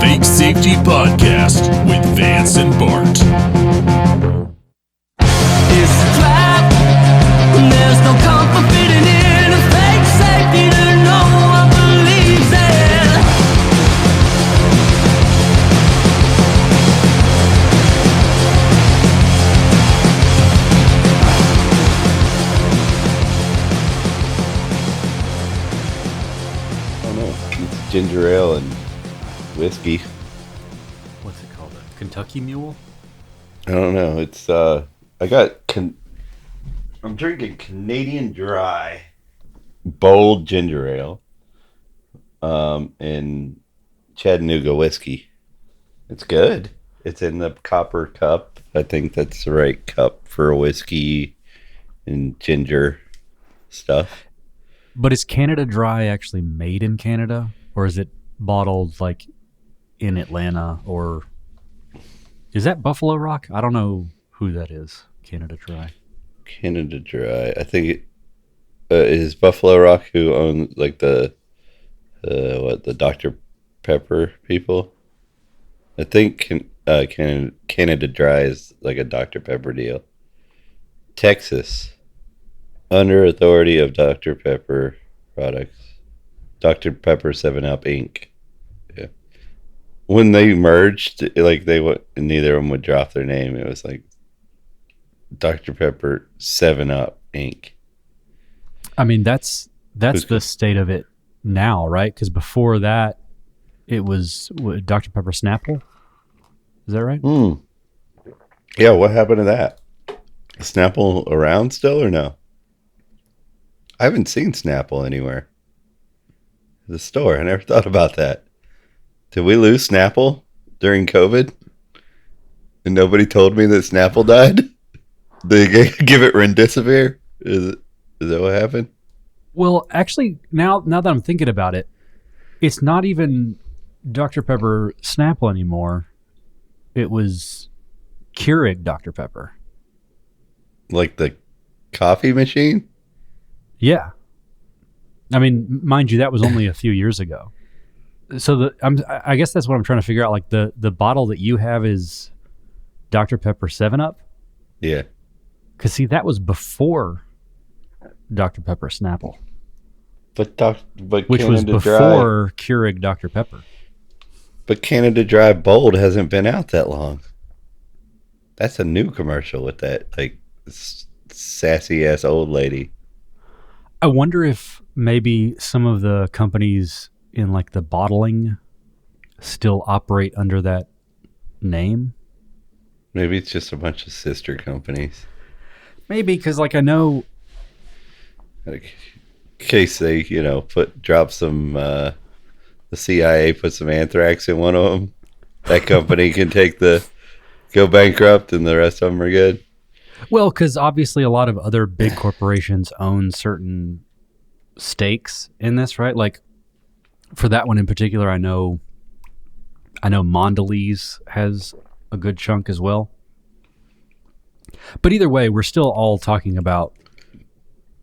Fake Safety Podcast with Vance and Bart. It's a trap. There's no comfort fitting in a fake safety that no one believes in. I don't know. It's ginger ale and whiskey. What's it called? A Kentucky Mule? I don't know. It's I'm drinking Canadian Dry bold ginger ale, and Chattanooga whiskey. It's good. It's in the copper cup. I think that's the right cup for whiskey and ginger stuff. But is Canada Dry actually made in Canada? Or is it bottled like in Atlanta? Or is that Buffalo Rock? I don't know who that is. Canada Dry. Canada Dry. I think it is Buffalo Rock who owns like the Dr. Pepper people. I think Canada Dry is like a Dr. Pepper deal. Texas, under authority of Dr. Pepper products. Dr. Pepper 7-Up Inc. Yeah. When they merged, like neither of them would drop their name. It was like Dr. Pepper 7-Up Inc. I mean, that's the state of it now, right? Because before that, it was Dr. Pepper Snapple. Is that right? Yeah, what happened to that? Is Snapple around still or no? I haven't seen Snapple anywhere. The store. I never thought about that. Did we lose Snapple during COVID? And nobody told me that Snapple died? Did they give it Remdesivir? Is that what happened? Well, actually, now that I'm thinking about it, it's not even Dr. Pepper Snapple anymore. It was Keurig Dr. Pepper. Like the coffee machine? Yeah. I mean, mind you, that was only a few years ago. So I guess that's what I'm trying to figure out. Like the bottle that you have is Dr. Pepper 7-Up? Yeah. Because see, that was before Dr. Pepper Snapple. But which was Canada before Keurig Dr. Pepper. But Canada Dry Bold hasn't been out that long. That's a new commercial with that like sassy ass old lady. I wonder if maybe some of the companies in like the bottling still operate under that name. Maybe it's just a bunch of sister companies. Maybe because like I know, In case they, drop some, the CIA put some anthrax in one of them. That company can go bankrupt and the rest of them are good. well, because obviously a lot of other big corporations own certain stakes in this, right? Like for that one in particular, I know Mondelez has a good chunk as well. But either way, we're still all talking about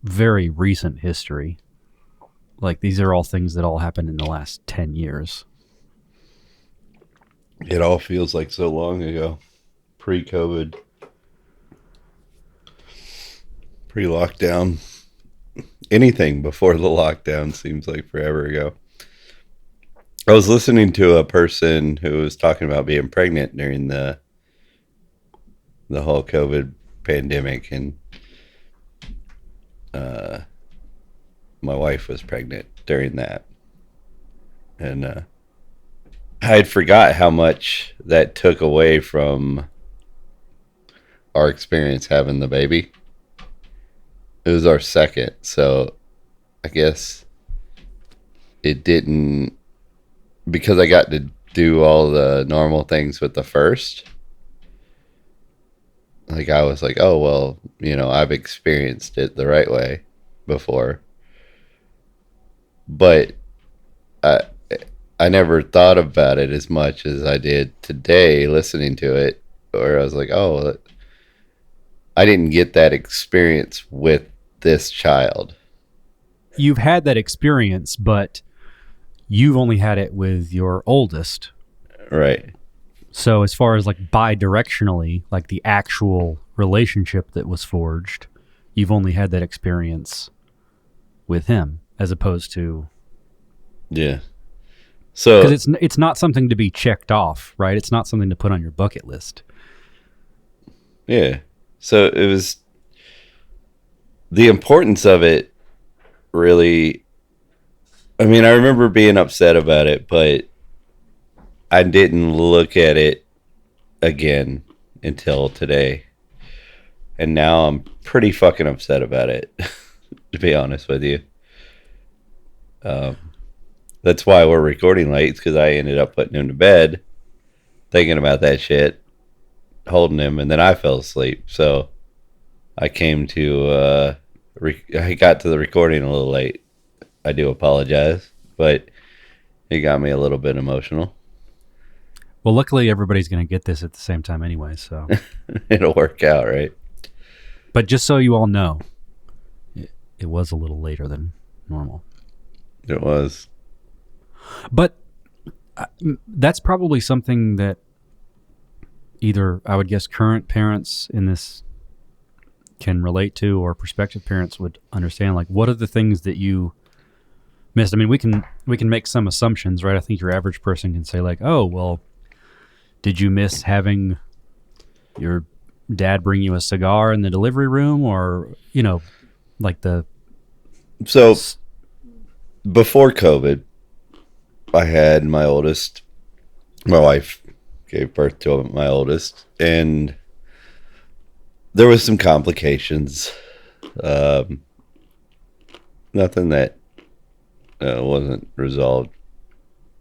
very recent history. Like these are all things that all happened in the last 10 years. It all feels like so long ago. Pre-COVID. Pre-lockdown. Anything before the lockdown seems like forever ago. I was listening to a person who was talking about being pregnant during the whole COVID pandemic, and my wife was pregnant during that, and I had forgot how much that took away from our experience having the baby. It was our second, so I guess it didn't, because I got to do all the normal things with the first. Like I was like, oh, well, I've experienced it the right way before. But I never thought about it as much as I did today listening to it, where I was like, oh, I didn't get that experience with this child. You've had that experience, but you've only had it with your oldest, Right. So as far as like bi-directionally, like the actual relationship that was forged, you've only had that experience with him as opposed to, Yeah. So because it's not something to be checked off, right? It's not something to put on your bucket list. yeah. So it was the importance of it really. I mean, I remember being upset about it, but I didn't look at it again until today. And now I'm pretty fucking upset about it, to be honest with you. That's why we're recording late, because I ended up putting him to bed, thinking about that shit, holding him, and then I fell asleep. So I came to, I got to the recording a little late. I do apologize, but it got me a little bit emotional. Well, luckily everybody's going to get this at the same time anyway, so. It'll work out, right? But just so you all know, it was a little later than normal. It was. But that's probably something that either, I would guess, current parents in this can relate to, or prospective parents would understand. Like, what are the things that you missed? I mean, we can make some assumptions, right? I think your average person can say like, oh, well, did you miss having your dad bring you a cigar in the delivery room, or, you know, like the... So before COVID, I had my oldest. My wife gave birth to my oldest, and there was some complications. Nothing that wasn't resolved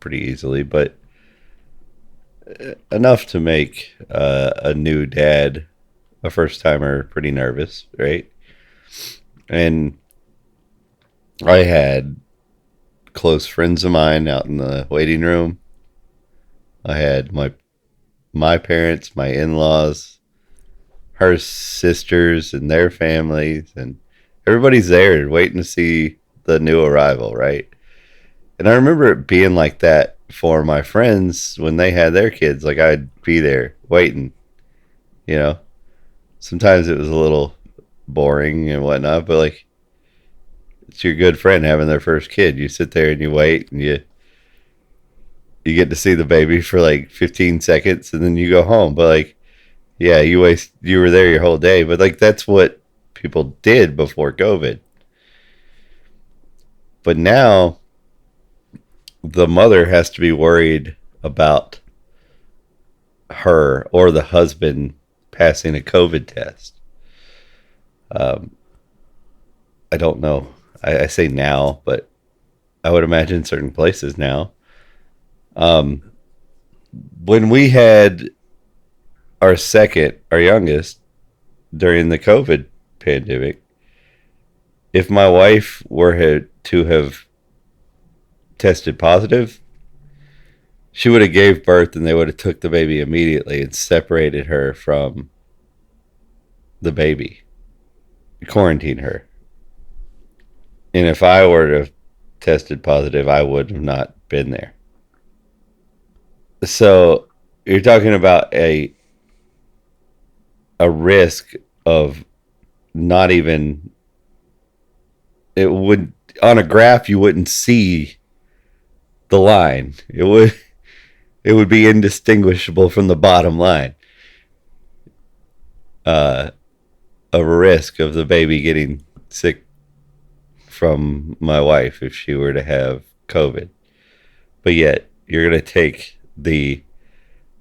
pretty easily, but enough to make a new dad, a first timer, pretty nervous, right? And I had close friends of mine out in the waiting room. I had my parents, my in-laws, her sisters and their families, and everybody's there waiting to see the new arrival, right? And I remember it being like that for my friends when they had their kids. Like, I'd be there waiting, you know. Sometimes it was a little boring and whatnot, but like, it's your good friend having their first kid. You sit there and you wait, and you get to see the baby for like 15 seconds, and then you go home. But like, yeah, you were there your whole day. But like, that's what people did before COVID. But now the mother has to be worried about her or the husband passing a COVID test. I don't know. I say now, but I would imagine certain places now. When we had our youngest, during the COVID pandemic, if my wife were to have tested positive, she would have gave birth and they would have took the baby immediately and separated her from the baby, quarantined her. And if I were to have tested positive, I would have not been there. So you're talking about a risk of not even, it would, on a graph you wouldn't see the line. It would be indistinguishable from the bottom line. A risk of the baby getting sick from my wife if she were to have COVID. But yet you're going to take the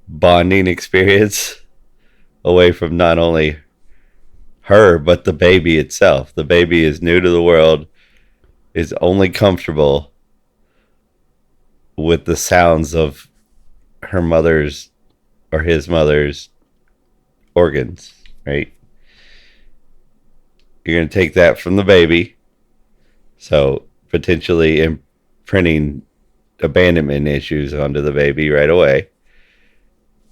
bonding experience away from not only her, but the baby itself. The baby is new to the world, is only comfortable with the sounds of her mother's or his mother's organs, right? You're going to take that from the baby, so potentially imprinting abandonment issues onto the baby right away,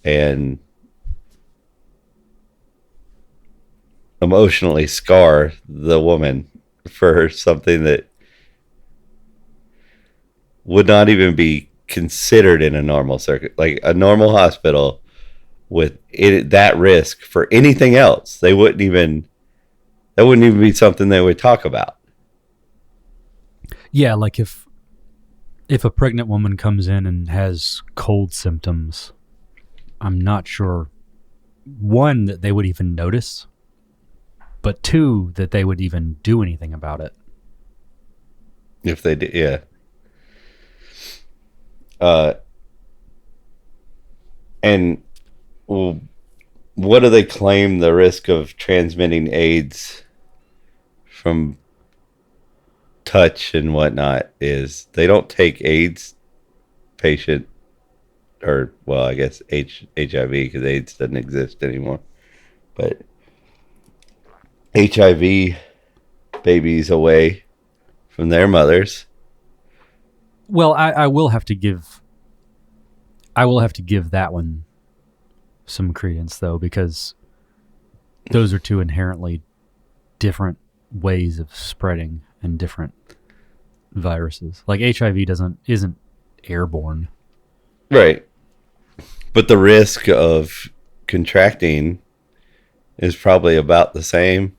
and emotionally scar the woman for something that would not even be considered in a normal circuit, like a normal hospital with that risk for anything else. That wouldn't even be something they would talk about. Yeah, like if a pregnant woman comes in and has cold symptoms, I'm not sure, one, that they would even notice, but two, that they would even do anything about it. If they did, yeah. And well, what do they claim the risk of transmitting AIDS from touch and whatnot is? They don't take AIDS patient, or well, I guess HIV, because AIDS doesn't exist anymore. But HIV babies away from their mothers. Well, I will have to give that one some credence, though, because those are two inherently different ways of spreading and different viruses. Like HIV isn't airborne. Right. But the risk of contracting is probably about the same.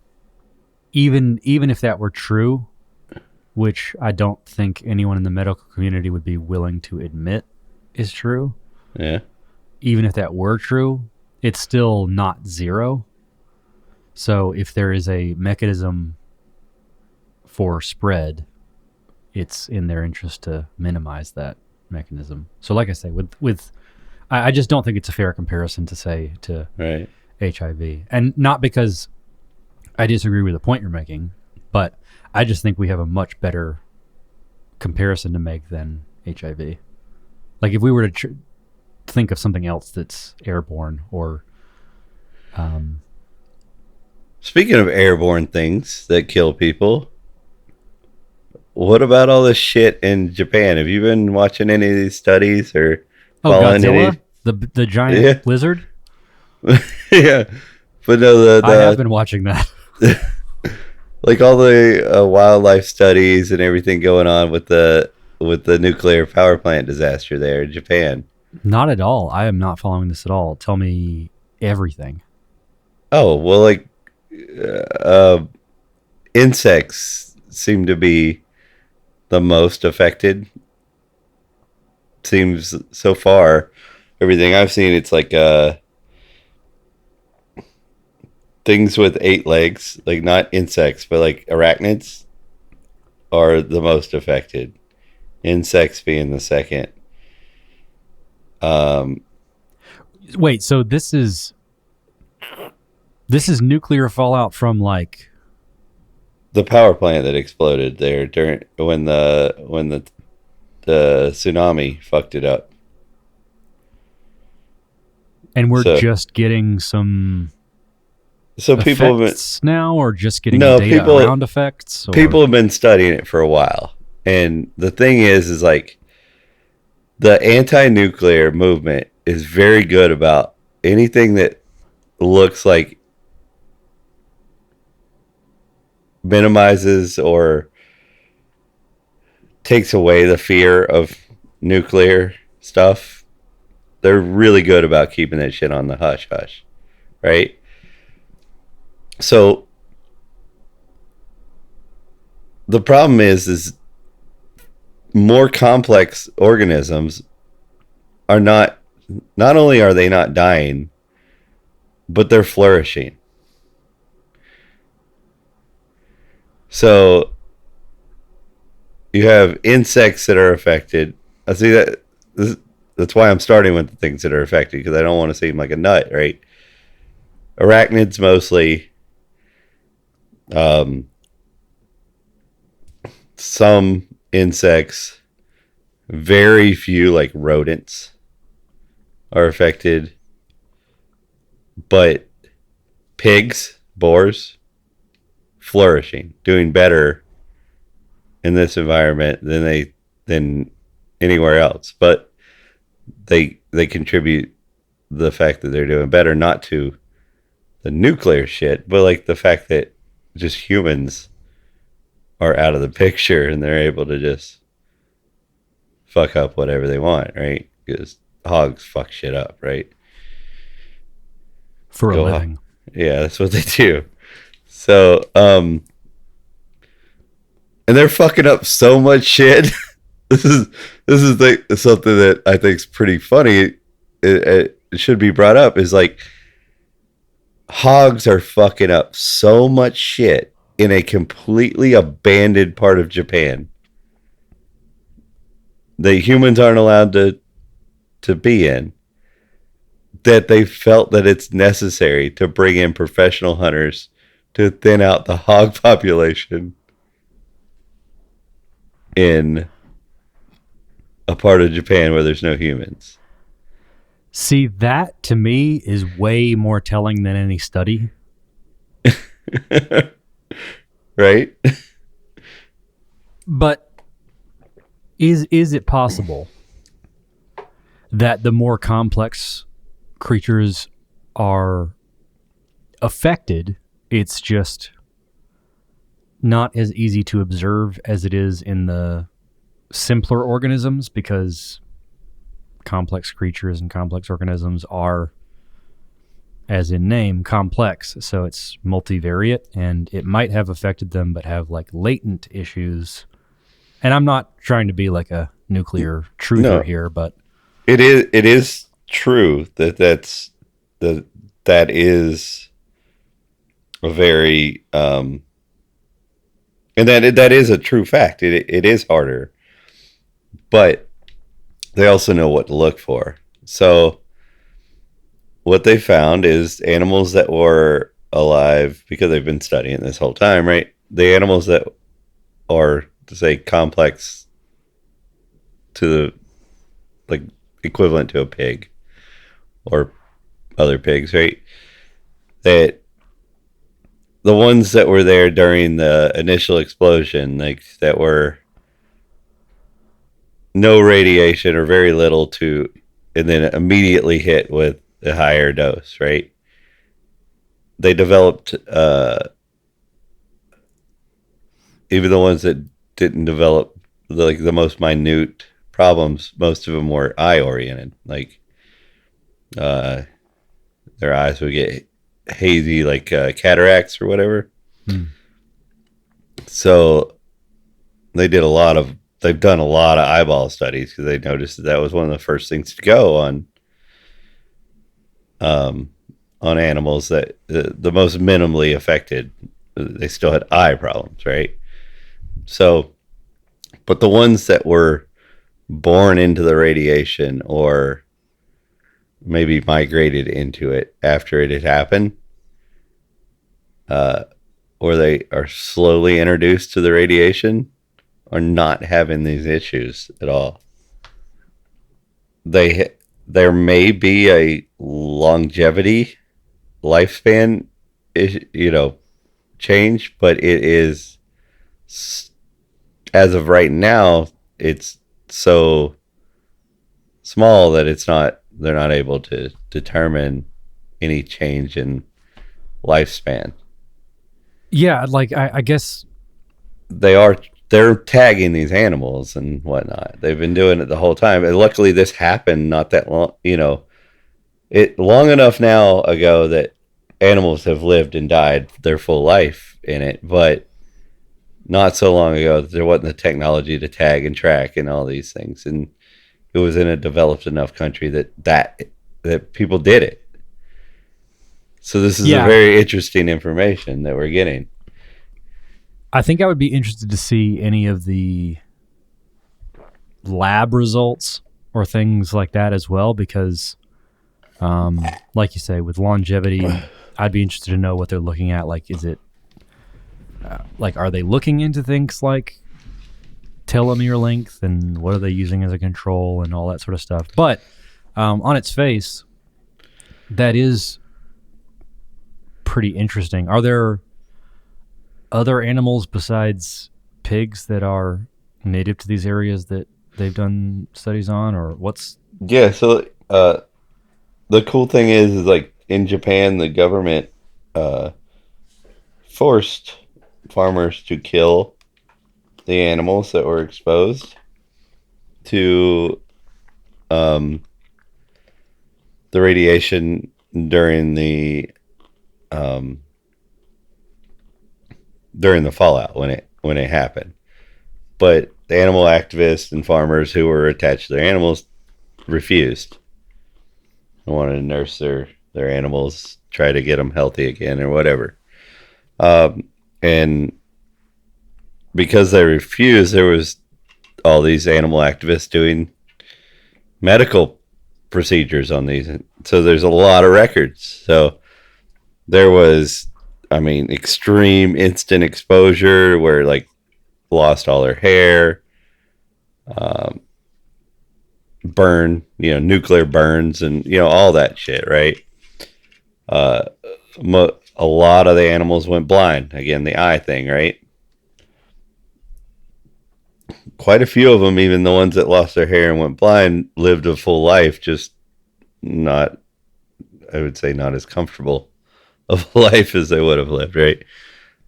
Even if that were true, which I don't think anyone in the medical community would be willing to admit is true. Yeah. Even if that were true, it's still not zero. So if there is a mechanism for spread, it's in their interest to minimize that mechanism. So like I say, I just don't think it's a fair comparison to say to Right. HIV. And not because I disagree with the point you're making, but I just think we have a much better comparison to make than HIV. Like if we were to think of something else that's airborne or... Speaking of airborne things that kill people, what about all this shit in Japan? Have you been watching any of these studies or following Godzilla? The giant lizard? Yeah. But no, I have been watching that. like all the wildlife studies and everything going on with the nuclear power plant disaster there in Japan. Not at all. I am not following this at all. Tell me everything. Oh, well, like insects seem to be the most affected. Seems so far, everything I've seen, it's like things with 8 legs, like not insects, but like arachnids are the most affected. Insects being the second. Wait, so this is nuclear fallout from like The power plant that exploded there during when the tsunami fucked it up. and we're So- just getting some So people have been, effects now, or just getting No, data people- around effects? Or? people have been studying it for a while. And the thing is like the anti-nuclear movement is very good about anything that looks like minimizes or takes away the fear of nuclear stuff. They're really good about keeping that shit on the hush hush, right? So the problem is more complex organisms are not only are they not dying, but they're flourishing. So you have insects that are affected. I see that. That's why I'm starting with the things that are affected, because I don't want to seem like a nut, right? Arachnids mostly. Some insects, very few like rodents are affected, but pigs, boars, flourishing, doing better in this environment than anywhere else. But they contribute the fact that they're doing better, not to the nuclear shit, but like the fact that just humans are out of the picture and they're able to just fuck up whatever they want, right? Because hogs fuck shit up, right? For a Go living. Yeah, that's what they do. So, and they're fucking up so much shit. this is something that I think is pretty funny. It should be brought up. Is like hogs are fucking up so much shit in a completely abandoned part of Japan. The humans aren't allowed to be in. That they felt that it's necessary to bring in professional hunters to thin out the hog population in a part of Japan where there's no humans. See, that to me is way more telling than any study. Right? But is it possible that the more complex creatures are affected, it's just not as easy to observe as it is in the simpler organisms, because complex creatures and complex organisms are, as in name, complex, so it's multivariate, and it might have affected them but have like latent issues. And I'm not trying to be like a nuclear truther here, but it is true that is a very and that is a true fact. It is harder, but they also know what to look for. So what they found is animals that were alive, because they've been studying this whole time, right? The animals that are, to say, complex to the like equivalent to a pig or other pigs, right? That the ones that were there during the initial explosion, like that were no radiation or very little to, and then immediately hit with a higher dose, right? They developed, even the ones that didn't develop like the most minute problems, most of them were eye oriented. Like, their eyes would get hazy, like cataracts or whatever. So they've done a lot of eyeball studies because they noticed that was one of the first things to go on animals that the most minimally affected. They still had eye problems, right? So, but the ones that were born into the radiation or maybe migrated into it after it had happened, or they are slowly introduced to the radiation, are not having these issues at all. There may be a longevity lifespan, change, but it is, as of right now, it's so small that they're not able to determine any change in lifespan. yeah, like I guess They're tagging these animals and whatnot. They've been doing it the whole time. And luckily this happened not that long, long enough now ago that animals have lived and died their full life in it, but not so long ago that there wasn't the technology to tag and track and all these things. And it was in a developed enough country that people did it. So this is a very interesting information that we're getting. I think I would be interested to see any of the lab results or things like that as well, because, like you say, with longevity, I'd be interested to know what they're looking at. Like, is it, are they looking into things like telomere length and what are they using as a control and all that sort of stuff? But on its face, that is pretty interesting. Are there other animals besides pigs that are native to these areas that they've done studies on, or what's? Yeah, so the cool thing is like in Japan, the government forced farmers to kill the animals that were exposed to the radiation during the fallout when it happened. But the animal activists and farmers who were attached to their animals refused. They wanted to nurse their animals, try to get them healthy again or whatever. And because they refused, there was all these animal activists doing medical procedures on these. So there's a lot of records. So there was, extreme instant exposure where like lost all their hair, burn, nuclear burns and, all that shit, right? A lot of the animals went blind. Again, the eye thing, right? Quite a few of them, even the ones that lost their hair and went blind, lived a full life, just not, I would say, not as comfortable of a life as they would have lived, right?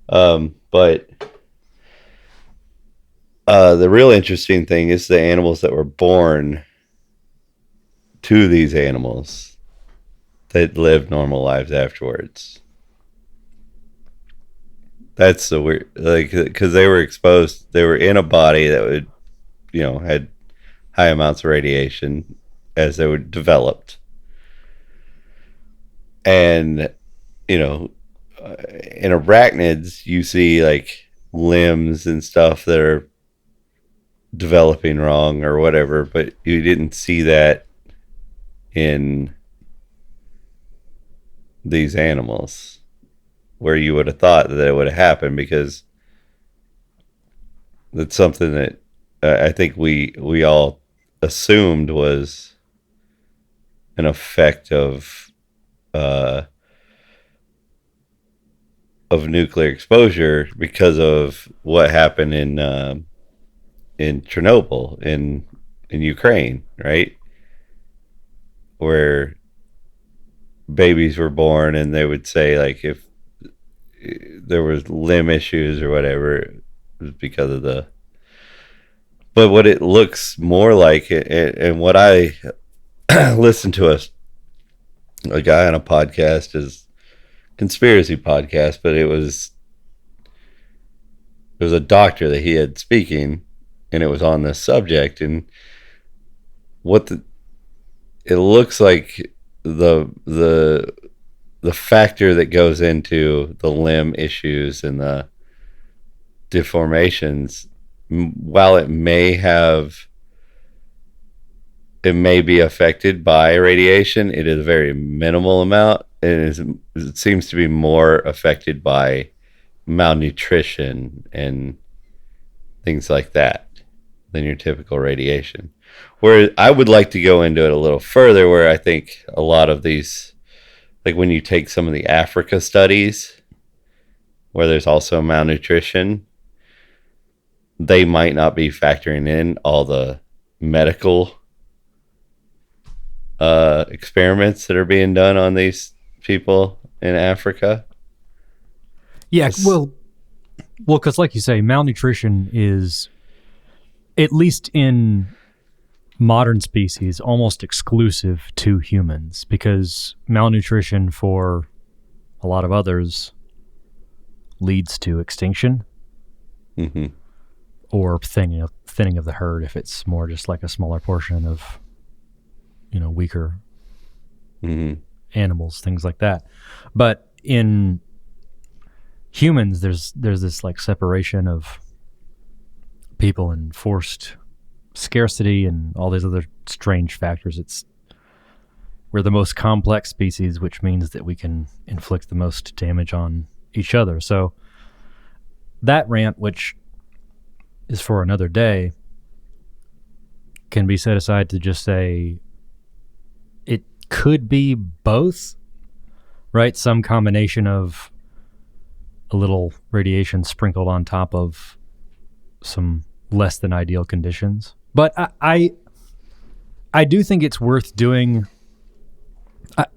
But the real interesting thing is the animals that were born to these animals that lived normal lives afterwards. That's the weird, like, because they were exposed, they were in a body that would, had high amounts of radiation as they were developed. And, in arachnids, you see like limbs and stuff that are developing wrong or whatever, but you didn't see that in these animals, where you would have thought that it would have happened, because that's something that I think we all assumed was an effect of nuclear exposure because of what happened in Chernobyl in Ukraine, right? Where babies were born and they would say like if there was limb issues or whatever, it was because of the. But what it looks more like, and what I listened to a guy on a podcast, is conspiracy podcast, but it was a doctor that he had speaking, and it was on this subject, and it looks like the factor that goes into the limb issues and the deformations, while it may be affected by radiation, it is a very minimal amount, and it seems to be more affected by malnutrition and things like that than your typical radiation. Where I would like to go into it a little further, where I think a lot of these, like when you take some of the Africa studies where there's also malnutrition, they might not be factoring in all the medical experiments that are being done on these people in Africa. Yeah, well, because like you say, malnutrition is, at least in modern species, almost exclusive to humans, because malnutrition for a lot of others leads to extinction. Mm-hmm. Or thinning of the herd if it's more just like a smaller portion of, weaker animals, things like that. But in humans, there's this like separation of people and forced scarcity and all these other strange factors. We're the most complex species, which means that we can inflict the most damage on each other. So that rant, which is for another day, can be set aside to just say it could be both, right? Some combination of a little radiation sprinkled on top of some less than ideal conditions. But I do think it's worth doing.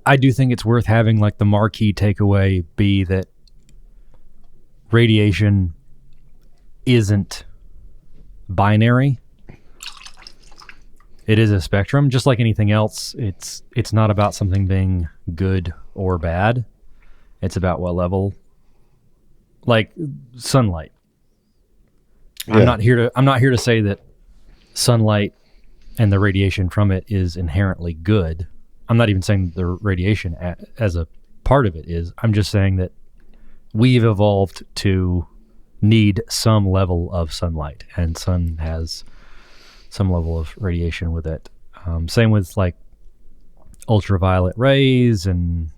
I do think it's worth having like the marquee takeaway be that radiation isn't binary. It is a spectrum, just like anything else. It's not about something being good or bad. It's about what level. Like sunlight. Yeah. I'm not here to say that sunlight and the radiation from it is inherently good. I'm not even saying the radiation as a part of it is. I'm just saying that we've evolved to need some level of sunlight, and sun has some level of radiation with it. Same with like ultraviolet rays and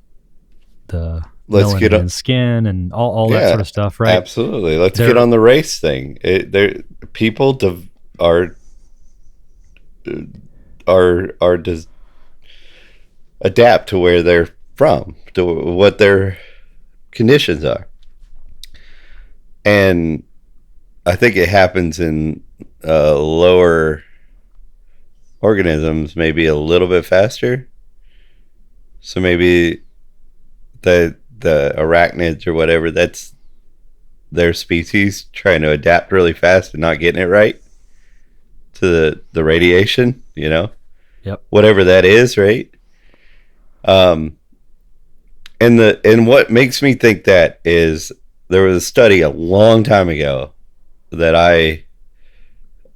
the melanin in skin and all that sort of stuff, right? Absolutely. Let's get on the race thing. People adapt to where they're from, to what their conditions are, and I think it happens in lower organisms maybe a little bit faster. So maybe the arachnids or whatever, that's their species trying to adapt really fast and not getting it right to the radiation, Yep. Whatever that is, right? And what makes me think that is there was a study a long time ago that I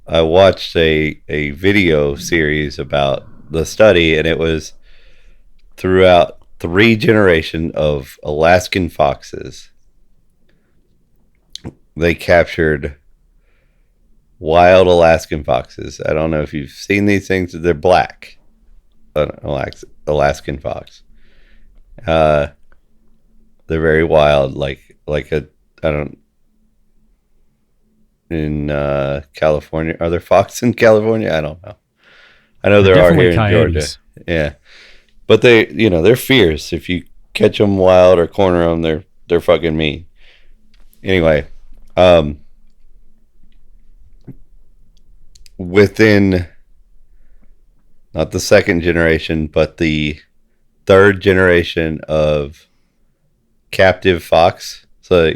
watched a video series about the study, and it was throughout 3 generations of Alaskan foxes. They captured wild Alaskan foxes. I don't know if you've seen these things. They're black. Alaskan fox. They're very wild, in California. Are there foxes in California? I don't know. I know there are here coyotes. in Georgia. Yeah. But they're fierce. If you catch them wild or corner them, they're fucking mean. Anyway, within not the 2nd generation, but the 3rd generation of captive fox. So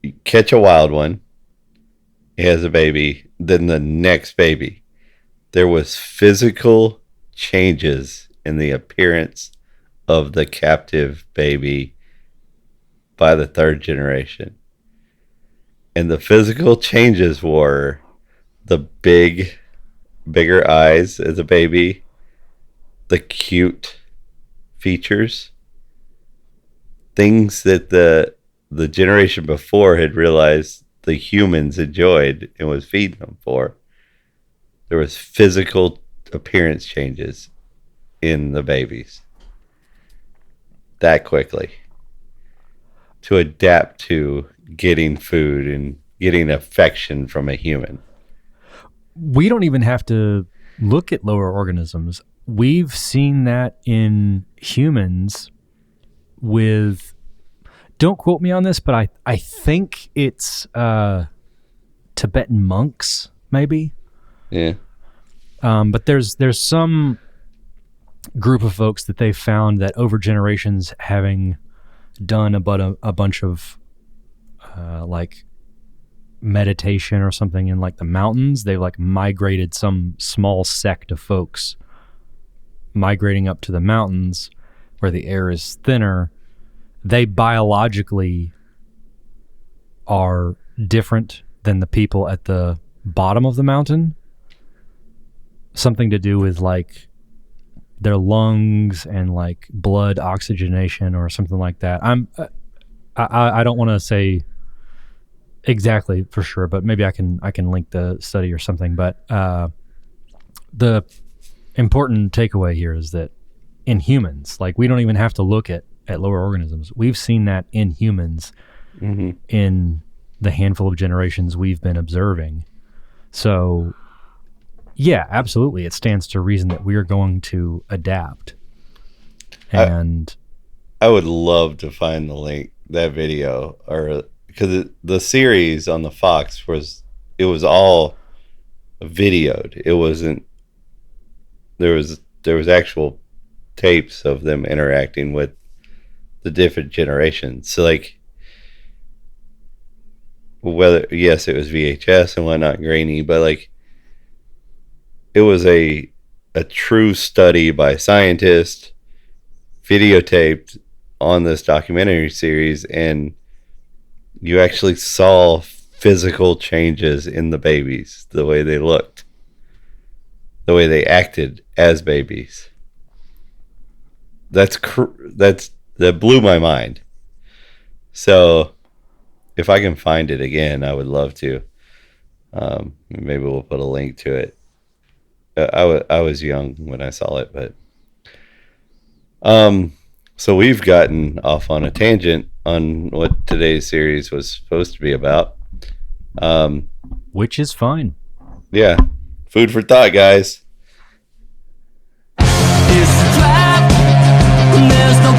you catch a wild one, it has a baby, then the next baby. There was physical changes in the appearance of the captive baby by the 3rd generation. And the physical changes were the bigger eyes as a baby, the cute features, things that the generation before had realized the humans enjoyed and was feeding them for. There was physical appearance changes in the babies that quickly to adapt to getting food and getting affection from a human. We don't even have to look at lower organisms. We've seen that in humans with, don't quote me on this, but I think it's Tibetan monks, maybe. Yeah. But there's some group of folks that they've found that over generations, having done a bunch of like meditation or something in like the mountains, they've like migrated, some small sect of folks migrating up to the mountains where the air is thinner. They biologically are different than the people at the bottom of the mountain. Something to do with like their lungs and like blood oxygenation or something like that. I don't want to say exactly for sure, but maybe I can link the study or something. But the important takeaway here is that in humans, like, we don't even have to look at lower organisms. We've seen that in humans in the handful of generations we've been observing. So yeah, absolutely, it stands to reason that we are going to adapt. And I would love to find the link, that video, or because the series on the Fox was all videoed. It wasn't, there was actual tapes of them interacting with the different generations. So like, whether, yes, it was VHS and whatnot, grainy, but like, it was a true study by scientists, videotaped on this documentary series, and you actually saw physical changes in the babies, the way they looked, the way they acted as babies. That blew my mind. So if I can find it again, I would love to. Maybe we'll put a link to it. I was young when I saw it, but so we've gotten off on a tangent on what today's series was supposed to be about. Which is fine. Yeah, food for thought, guys. It's a trap. There's no